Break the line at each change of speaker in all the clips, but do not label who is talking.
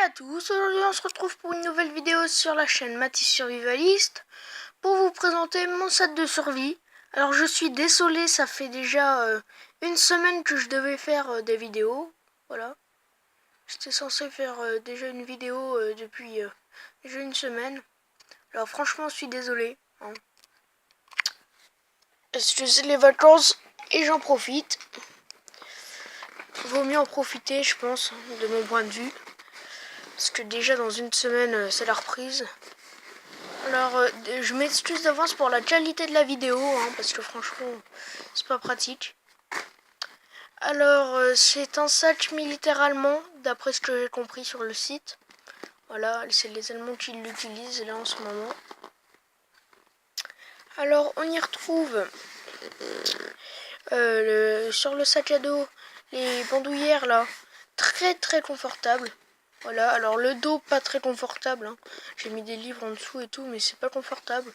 à tous, aujourd'hui on se retrouve pour une nouvelle vidéo sur la chaîne Mathis Survivaliste pour vous présenter mon set de survie. Alors je suis désolé, ça fait déjà une semaine que je devais faire des vidéos, voilà. J'étais censé faire déjà une vidéo depuis déjà une semaine. Alors franchement je suis désolé. Hein. Parce que c'est les vacances et j'en profite. Vaut mieux en profiter je pense, de mon point de vue. Parce que déjà dans une semaine c'est la reprise. Alors je m'excuse d'avance pour la qualité de la vidéo, hein, parce que franchement c'est pas pratique. Alors c'est un sac militaire allemand, d'après ce que j'ai compris sur le site. Voilà, c'est les Allemands qui l'utilisent là en ce moment. Alors on y retrouve sur le sac à dos les bandoulières là, très confortables. Voilà, alors le dos pas très confortable, hein. J'ai mis des livres en dessous et tout, mais c'est pas confortable.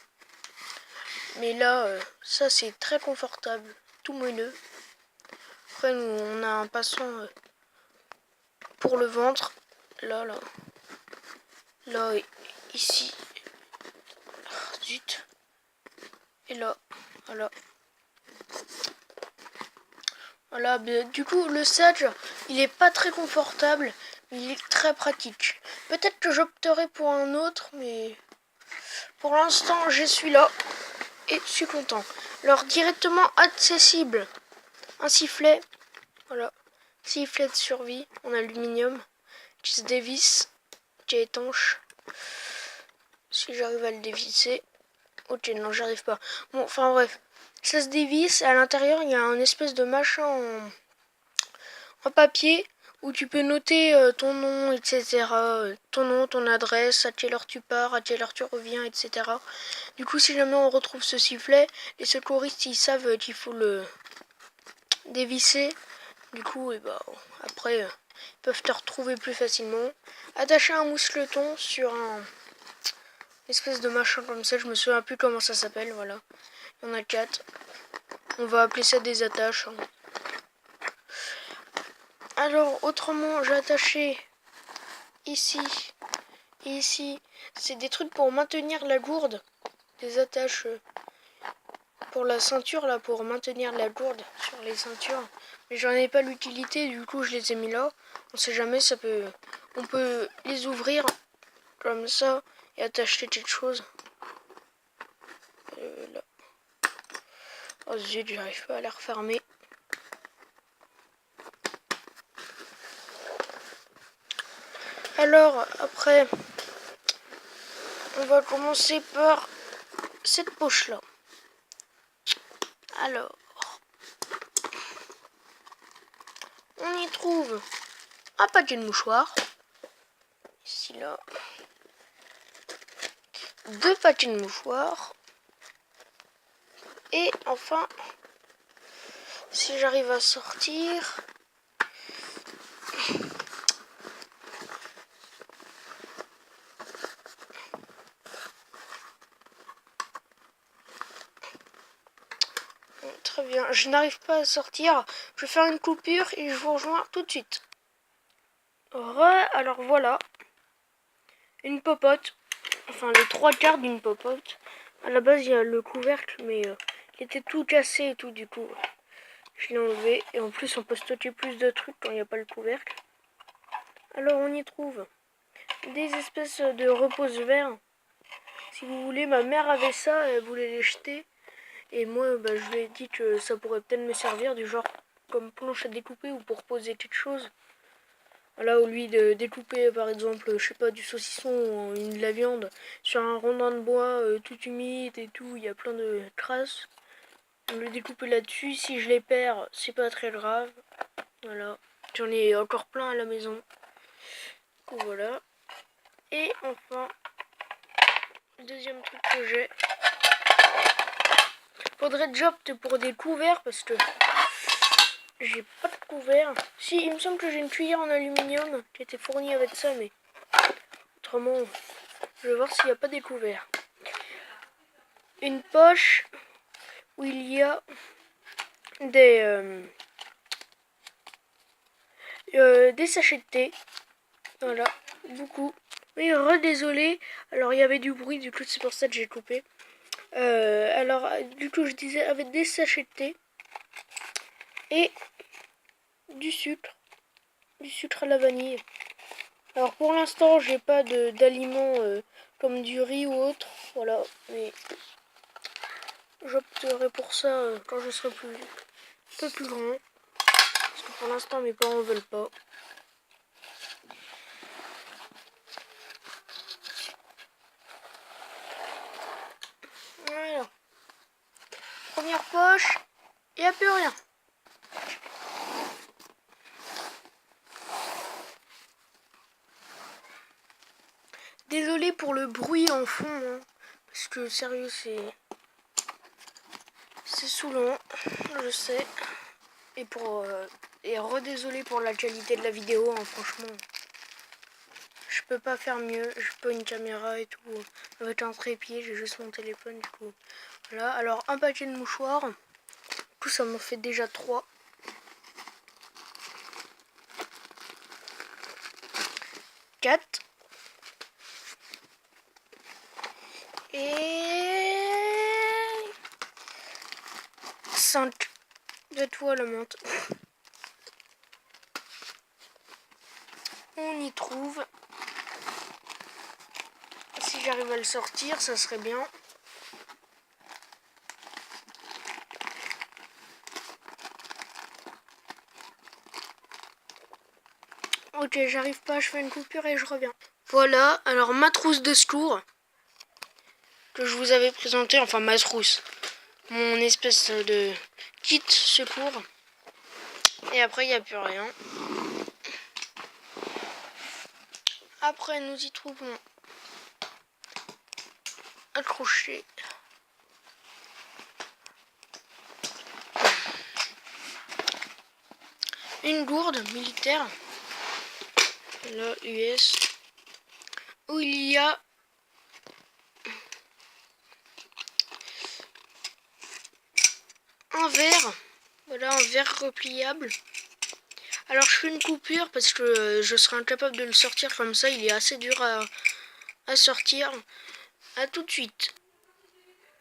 Mais là, ça c'est très confortable, tout moelleux. Après, nous, on a un passant pour le ventre, là, ici, zut, et là, voilà. Voilà, du coup, le sac, il est pas très confortable, mais il est très pratique. Peut-être que j'opterai pour un autre, mais pour l'instant, j'ai celui-là et je suis content. Alors, directement accessible, un sifflet, voilà, sifflet de survie en aluminium, qui se dévisse, qui est étanche. Si j'arrive à le dévisser. Ok, non, j'arrive pas. Bon, enfin bref. Ça se dévisse. À l'intérieur, il y a un espèce de machin en papier où tu peux noter ton nom, etc. Ton nom, ton adresse, à quelle heure tu pars, à quelle heure tu reviens, etc. Du coup, si jamais on retrouve ce sifflet, les secouristes, ils savent qu'il faut le dévisser. Du coup, et bah, après, ils peuvent te retrouver plus facilement. Attacher un mousqueton sur un espèce de machin comme ça, je me souviens plus comment ça s'appelle, voilà. Il y en a 4. On va appeler ça des attaches. Hein. Alors, autrement, j'ai attaché ici et ici. C'est des trucs pour maintenir la gourde. Des attaches pour la ceinture, là, pour maintenir la gourde sur les ceintures. Mais j'en ai pas l'utilité, du coup, je les ai mis là. On sait jamais, ça peut... On peut les ouvrir comme ça et attacher quelque chose. Là. Oh zut, j'arrive pas à la refermer. Alors, après, on va commencer par cette poche-là. Alors, on y trouve un paquet de mouchoirs. Ici, là. 2 paquets de mouchoirs. Et enfin, si j'arrive à sortir... Très bien, je n'arrive pas à sortir. Je vais faire une coupure et je vous rejoins tout de suite. Alors voilà. Une popote. Enfin, les 3/4 d'une popote. À la base, il y a le couvercle, mais il était tout cassé et tout, du coup. Je l'ai enlevé. Et en plus, on peut stocker plus de trucs quand il n'y a pas le couvercle. Alors, on y trouve des espèces de repose-verre. Si vous voulez, ma mère avait ça, elle voulait les jeter. Et moi, bah, je lui ai dit que ça pourrait peut-être me servir, du genre comme planche à découper ou pour poser quelque chose. Voilà, au lieu de découper, par exemple, je sais pas, du saucisson ou de la viande sur un rondin de bois tout humide et tout, il y a plein de traces. On le découper là-dessus. Si je les perds, c'est pas très grave. Voilà. J'en ai encore plein à la maison. Voilà. Et enfin, le deuxième truc que j'ai. Faudrait déjà opter pour des couverts parce que j'ai pas de couvert. Si, il me semble que j'ai une cuillère en aluminium qui était fournie avec ça, mais autrement, je vais voir s'il n'y a pas des couverts. Une poche où il y a des sachets de thé. Voilà. beaucoup. Mais redésolé. Alors il y avait du bruit, du coup c'est pour ça que j'ai coupé. Alors du coup je disais avec des sachets de thé et du sucre à la vanille. Alors pour l'instant j'ai pas d'aliments comme du riz ou autre, voilà, mais j'opterai pour ça quand je serai un peu plus grand, parce que pour l'instant mes parents veulent pas. Voilà. Première poche, il n'y a plus rien. Désolé pour le bruit en fond, hein, parce que sérieux c'est saoulant, je sais. Et redésolé pour la qualité de la vidéo, hein, franchement. Je peux pas faire mieux, j'ai pas une caméra et tout. Avec un trépied, j'ai juste mon téléphone du coup. Voilà, alors un paquet de mouchoirs. Du coup ça m'en fait déjà 3. 4. Et 5 de toile à menthe. On y trouve. Si j'arrive à le sortir, ça serait bien. Ok, j'arrive pas, je fais une coupure et je reviens. Voilà, alors ma trousse de secours que je vous avais présentée, enfin ma trousse, mon espèce de kit secours. Et après, il n'y a plus rien. Après, nous y trouvons accroché une gourde militaire, là US, où il y a un verre, voilà, un verre repliable. Alors je fais une coupure parce que je serai incapable de le sortir comme ça, il est assez dur à sortir. A tout de suite.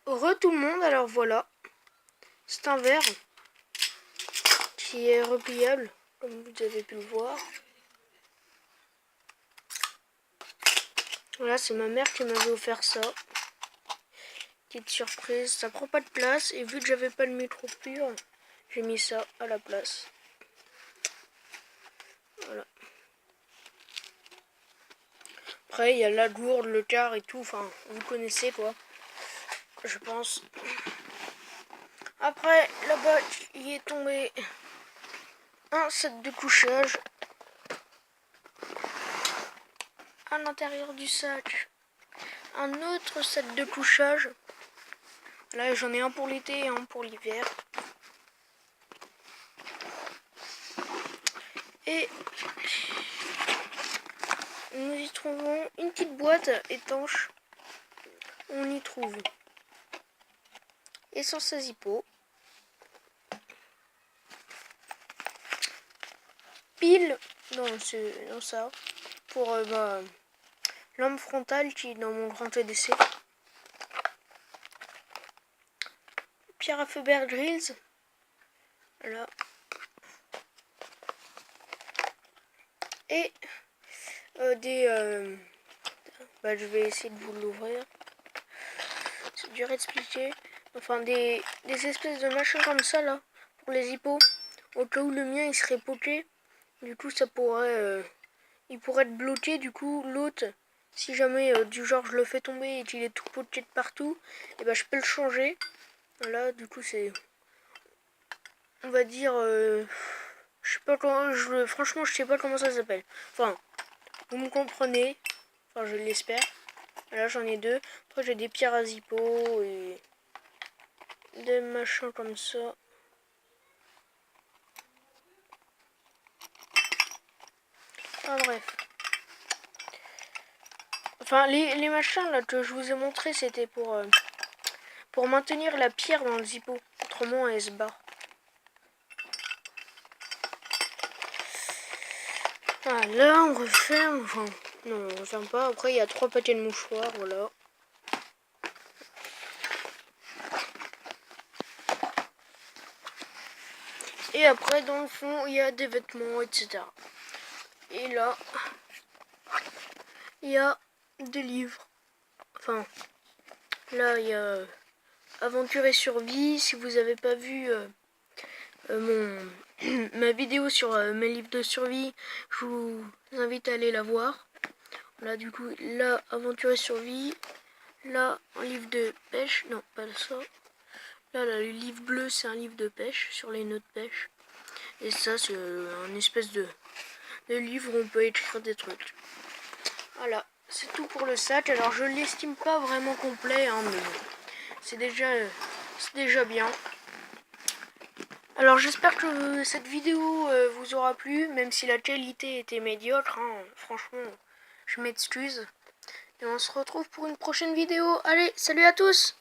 Tout le monde, alors voilà, c'est un verre qui est repliable, comme vous avez pu le voir. Voilà, c'est ma mère qui m'avait offert ça. Petite surprise, ça prend pas de place et vu que j'avais pas le micro pur, j'ai mis ça à la place. Voilà. Après, il y a la gourde, le quart et tout, enfin, vous connaissez quoi, je pense. Après, là-bas, il est tombé un set de couchage. À l'intérieur du sac, un autre set de couchage. Là, j'en ai un pour l'été et un pour l'hiver. Et nous y trouvons une petite boîte étanche. On y trouve essence à Zippo, pile dans ça pour lampe frontale qui est dans mon grand EDC, pierre à feu Bear Grylls, voilà, et je vais essayer de vous l'ouvrir, c'est dur à expliquer, enfin des espèces de machins comme ça là pour les hippos, au cas où le mien il serait poqué, du coup ça pourrait il pourrait être bloqué, du coup l'autre, si jamais du genre je le fais tomber et qu'il est tout poqué de partout, et ben je peux le changer. Voilà, du coup c'est, on va dire, je sais pas comment, franchement je sais pas comment ça s'appelle. Enfin, vous me comprenez, enfin je l'espère. Là j'en ai 2. Après j'ai des pierres à Zippo et des machins comme ça. Enfin bref. Enfin les machins là que je vous ai montré c'était pour maintenir la pierre dans le Zippo. Autrement elle se barre. Ah, là, on referme. Enfin, non, on referme pas. Après, il y a 3 paquets de mouchoirs, voilà. Et après, dans le fond, il y a des vêtements, etc. Et là, il y a des livres. Enfin, là, il y a Aventure et survie. Si vous n'avez pas vu ma vidéo sur mes livres de survie, je vous invite à aller la voir. Là, du coup, là, Aventure et survie. Là, un livre de pêche. Non, pas ça. Là, le livre bleu, c'est un livre de pêche, sur les nœuds de pêche. Et ça, c'est un espèce de livre où on peut écrire des trucs. Voilà, c'est tout pour le sac. Alors, je ne l'estime pas vraiment complet, hein, mais c'est déjà bien. Alors, j'espère que cette vidéo vous aura plu, même si la qualité était médiocre. Hein, franchement, je m'excuse. Et on se retrouve pour une prochaine vidéo. Allez, salut à tous!